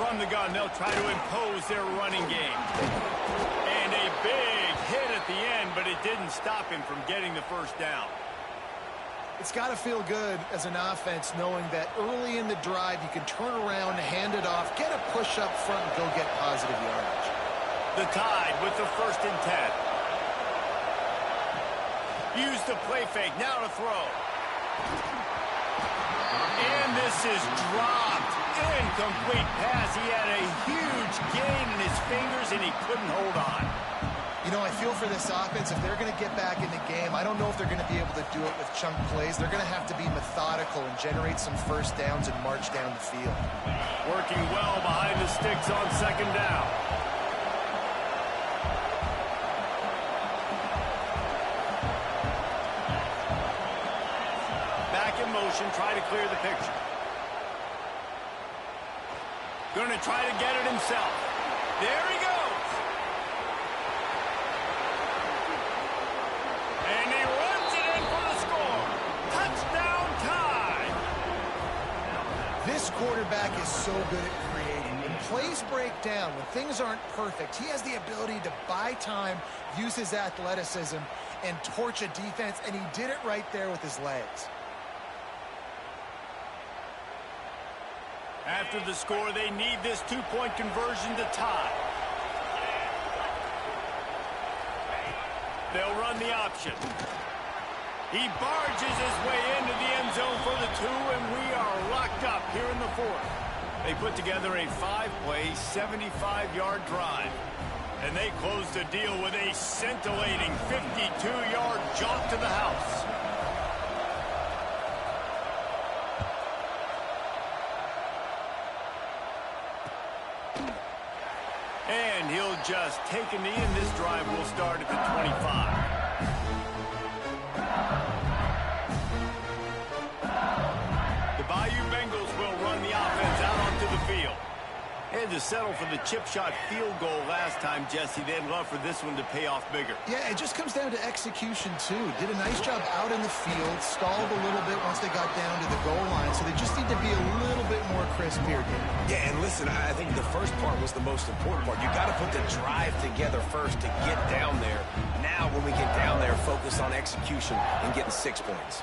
S1: From the gun, they'll try to impose their running game. And a big hit at the end, but it didn't stop him from getting the first down.
S2: It's got to feel good as an offense knowing that early in the drive you can turn around, hand it off, get a push up front, and go get positive yardage.
S1: The Tide with the 1st and 10. Use the play fake, now to throw. And this is dropped. Incomplete pass. He had a huge gain in his fingers, and he couldn't hold on.
S2: You know, I feel for this offense, if they're going to get back in the game, I don't know if they're going to be able to do it with chunk plays. They're going to have to be methodical and generate some first downs and march down the field.
S1: Working well behind the sticks on 2nd down. Back in motion, try to clear the picture. Going to try to get it himself. There he goes. And he runs it in for the score. Touchdown Tide.
S2: This quarterback is so good at creating. When plays break down, when things aren't perfect, he has the ability to buy time, use his athleticism, and torch a defense, and he did it right there with his legs.
S1: After the score, they need this 2-point conversion to tie. They'll run the option. He barges his way into the end zone for the 2, and we are locked up here in the 4th. They put together a 5-play, 75-yard drive. And they close the deal with a scintillating 52-yard jaunt to the house. And he'll just take a knee, and this drive will start at the 25. The Bayou Bengals will run the offense out onto the field. Had to settle for the chip shot field goal last time, Jesse. They'd love for this one to pay off bigger.
S2: Yeah, it just comes down to execution, too. Did a nice job out in the field, stalled a little bit once they got down to the goal line, so they just need to be a little bit more crisp here, Gabe.
S3: Yeah, and listen, I think the first part was the most important part. You got to put the drive together first to get down there. Now, when we get down there, focus on execution and getting 6 points.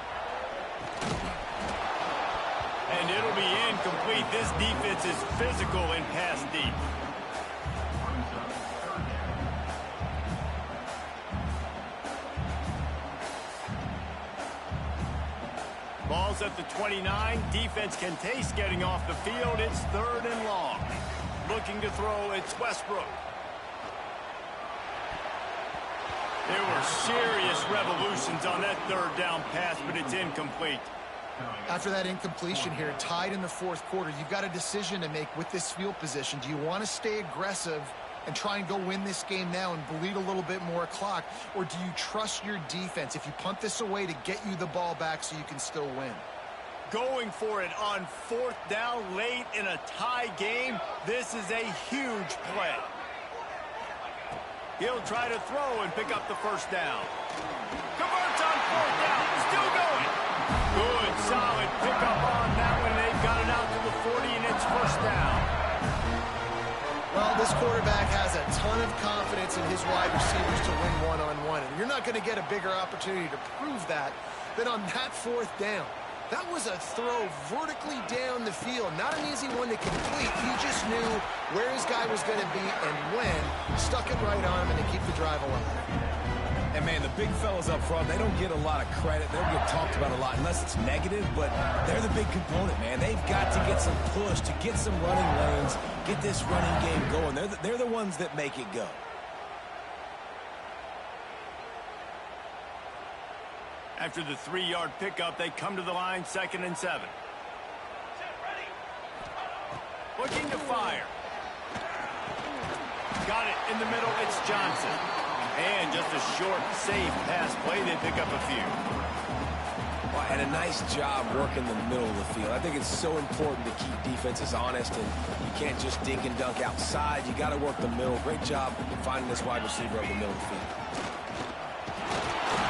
S1: And it'll be incomplete. This defense is physical and pass deep. Ball's at the 29. Defense can taste getting off the field. It's 3rd and long. Looking to throw, it's Westbrook. There were serious revolutions on that 3rd down pass, but it's incomplete.
S2: After that incompletion here, tied in the fourth quarter, you've got a decision to make with this field position. Do you want to stay aggressive and try and go win this game now and bleed a little bit more clock, or do you trust your defense if you punt this away to get you the ball back so you can still win?
S1: Going for it on fourth down late in a tie game. This is a huge play. He'll try to throw and pick up the first down. Converts on fourth down. Still going. Good, solid pickup on that one. They've got it out to the 40, and it's first down.
S2: Well, this quarterback has a ton of confidence in his wide receivers to win one-on-one, and you're not going to get a bigger opportunity to prove that than on that fourth down. That was a throw vertically down the field. Not an easy one to complete. He just knew where his guy was going to be and when. Stuck it right on him and to keep the drive alive.
S3: And, man, the big fellas up front, they don't get a lot of credit. They don't get talked about a lot unless it's negative, but they're the big component, man. They've got to get some push, to get some running lanes, get this running game going. They're the ones that make it go.
S1: After the 3-yard pickup, they come to the line, 2nd and 7. Looking to fire. Got it in the middle. It's Johnson. And just a short, safe pass play. They pick up a few.
S3: Well, and a nice job working the middle of the field. I think it's so important to keep defenses honest, and you can't just dink and dunk outside. You got to work the middle. Great job finding this wide receiver over the middle of the field.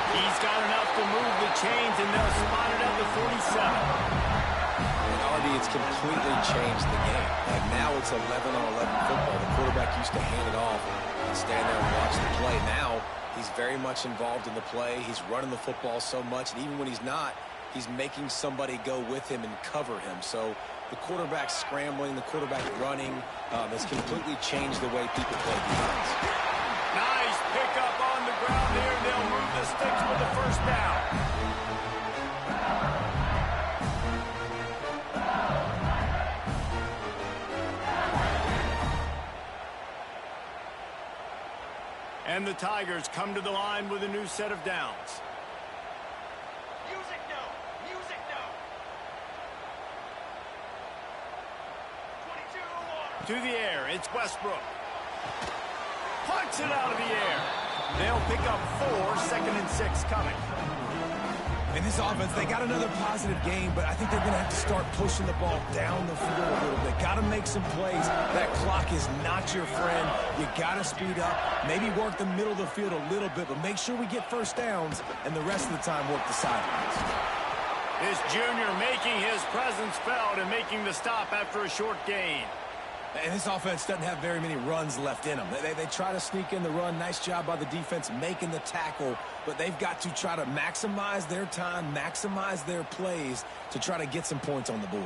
S1: He's got enough to move the chains, and they'll spot it at the 47.
S3: And Artie, it's completely changed the game. Like now it's 11-on-11 football. The quarterback used to hand it off and stand there and watch the play. Now he's very much involved in the play. He's running the football so much, and even when he's not, he's making somebody go with him and cover him. So the quarterback scrambling, the quarterback running has completely changed the way people play defense.
S1: Nice pickup on the ground there. They'll move the sticks with the first down. And the Tigers come to the line with a new set of downs.
S4: Music no. Music no. 22-1.
S1: To the air, it's Westbrook. Punts it out of the air. They'll pick up 4, 2nd and 6 coming.
S3: In this offense, they got another positive game, but I think they're going to have to start pushing the ball down the field a little bit. Got to make some plays. That clock is not your friend. You got to speed up, maybe work the middle of the field a little bit, but make sure we get first downs, and the rest of the time work the sidelines.
S1: This junior making his presence felt and making the stop after a short gain.
S3: And this offense doesn't have very many runs left in them. They try to sneak in the run. Nice job by the defense making the tackle, but they've got to try to maximize their time, maximize their plays to try to get some points on the board.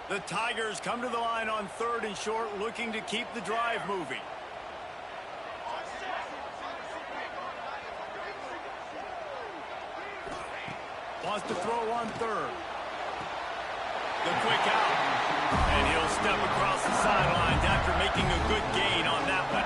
S1: The Tigers come to the line on 3rd and short, looking to keep the drive moving. Wants to throw on 3rd. The quick out. And he'll step across the sidelines after making a good gain on that one.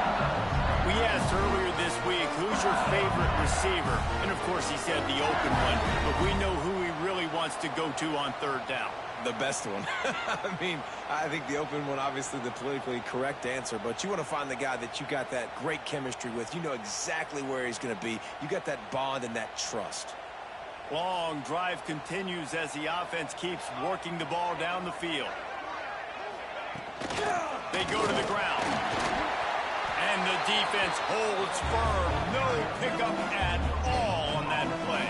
S1: We asked earlier this week, who's your favorite receiver? And, of course, he said the open one. But we know who he really wants to go to on 3rd down.
S3: The best one. I mean, I think the open one, obviously the politically correct answer, but you want to find the guy that you got that great chemistry with. You know exactly where he's going to be. You got that bond and that trust.
S1: Long drive continues as the offense keeps working the ball down the field. They go to the ground. And the defense holds firm. No pickup at all on that play.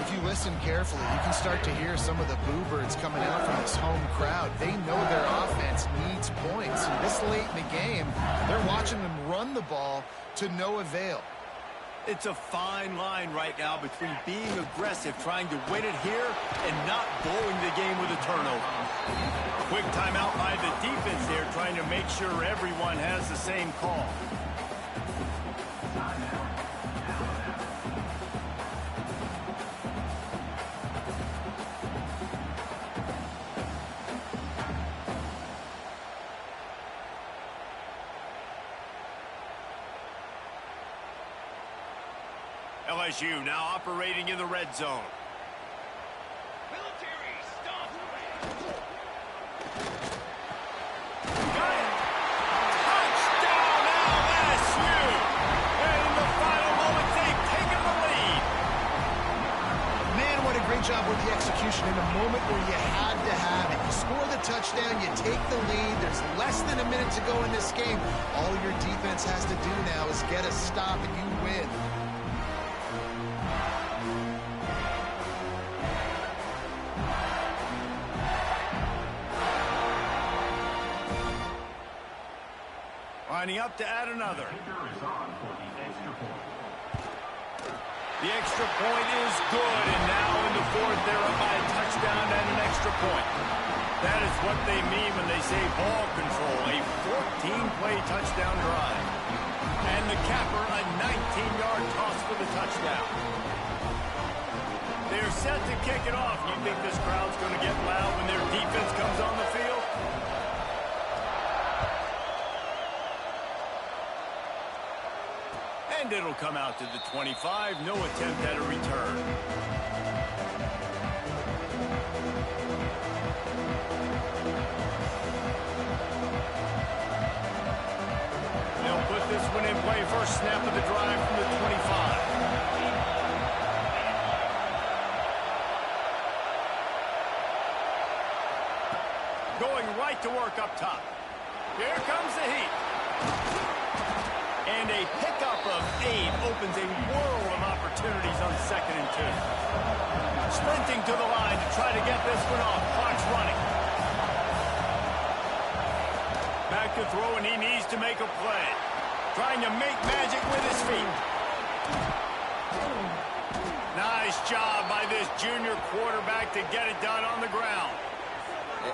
S2: If you listen carefully, you can start to hear some of the boo birds coming out from this home crowd. They know their offense needs points. And this late in the game, they're watching them run the ball to no avail.
S1: It's a fine line right now between being aggressive, trying to win it here, and not blowing the game with a turnover. Quick timeout by the defense there, trying to make sure everyone has the same call. LSU now operating in the red zone.
S4: Military, stop.
S1: Got it. Touchdown, LSU. And in the final moments, they've taken the lead.
S2: Man, what a great job with the execution in a moment where you had to have it. You score the touchdown, you take the lead. There's less than a minute to go in this game. All your defense has to do now is get a stop and you win.
S1: Lining up to add another. The extra point is good, and now in the fourth, they're up by a touchdown and an extra point. That is what they mean when they say ball control, a 14-play touchdown drive. And the capper, a 19-yard toss for the touchdown. They're set to kick it off. You think this crowd's going to get loud when their defense comes on the field? And it'll come out to the 25. No attempt at a return. They'll put this one in play. First snap of the drive from the 25. Going right to work up top. Here comes the heat. And a pickup of 8 opens a world of opportunities on 2nd and 2. Sprinting to the line to try to get this one off. Clock's running. Back to throw, and he needs to make a play. Trying to make magic with his feet. Nice job by this junior quarterback to get it done on the ground.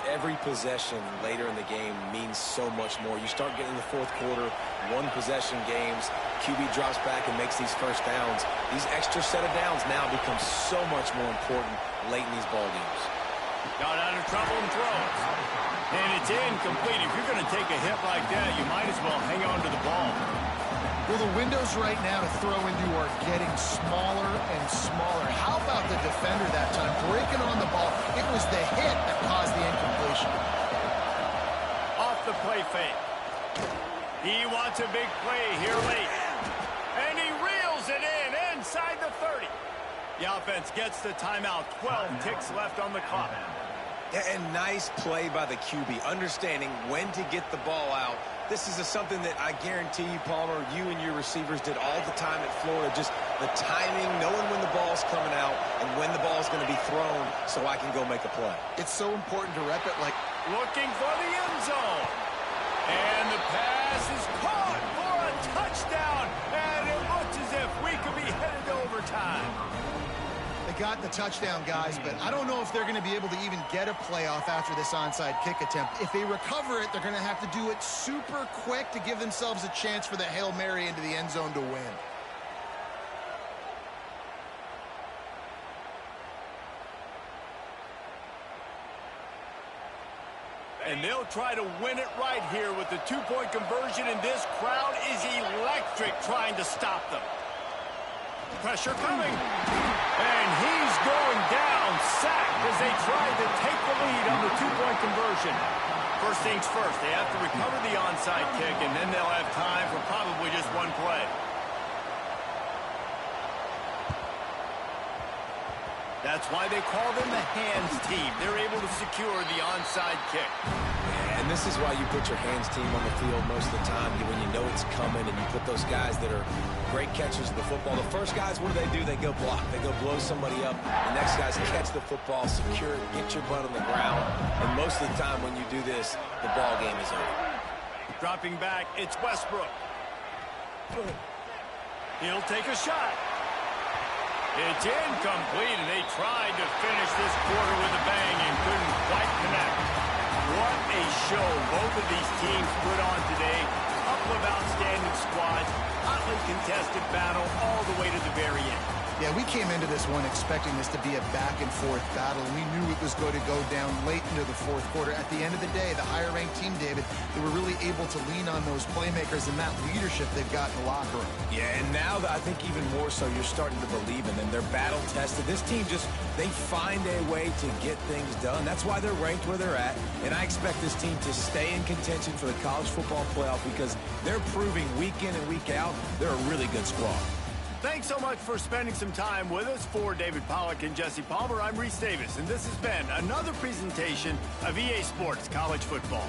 S3: Every possession later in the game means so much more. You start getting the fourth quarter, one-possession games, QB drops back and makes these first downs. These extra set of downs now become so much more important late in these ball games.
S1: Got out of trouble and throws. And it's incomplete. If you're going to take a hit like that, you might as well hang on to the ball.
S2: Well, the windows right now to throw into are getting smaller and smaller. How about the defender that time? Breaking on the ball. It was the hit that caused the incompletion.
S1: Off the play fake. He wants a big play here late. And he reels it in inside the 30. The offense gets the timeout. 12 ticks left on the clock.
S3: And nice play by the QB, understanding when to get the ball out. This is something that I guarantee you, Palmer, you and your receivers did all the time at Florida. Just the timing, knowing when the ball's coming out and when the ball's going to be thrown so I can go make a play.
S2: It's so important to rep it like...
S1: Looking for the end zone. And the pass is caught for a touchdown. And it looks as if we could be headed to overtime.
S2: They got the touchdown, guys, but I don't know if they're going to be able to even get a playoff after this onside kick attempt. If they recover it, they're going to have to do it super quick to give themselves a chance for the Hail Mary into the end zone to win.
S1: And they'll try to win it right here with the two-point conversion, and this crowd is electric trying to stop them. Pressure coming. And he's going down, sacked as they tried to take the lead on the two-point conversion. First things first, they have to recover the onside kick, and then they'll have time for probably just one play. That's why they call them the hands team. They're able to secure the onside kick.
S3: And this is why you put your hands team on the field most of the time, when you know it's coming, and you put those guys that are great catchers of the football. The first guys, what do? They go block. They go blow somebody up. The next guys catch the football, secure it, get your butt on the ground. And most of the time when you do this, the ball game is over.
S1: Dropping back, it's Westbrook. He'll take a shot. It's incomplete, and they tried to finish this quarter with a bang and couldn't quite connect. What a show both of these teams put on today. A couple of outstanding squads, hotly contested battle all the way to the very end.
S2: Yeah, we came into this one expecting this to be a back-and-forth battle. We knew it was going to go down late into the fourth quarter. At the end of the day, the higher-ranked team, David, they were really able to lean on those playmakers and that leadership they've got in the locker room. Yeah,
S3: and now I think even more so, you're starting to believe in them. They're battle-tested. This team they find a way to get things done. That's why they're ranked where they're at, and I expect this team to stay in contention for the college football playoff because they're proving week in and week out they're a really good squad.
S1: Thanks so much for spending some time with us. For David Pollack and Jesse Palmer, I'm Reese Davis, and this has been another presentation of EA Sports College Football.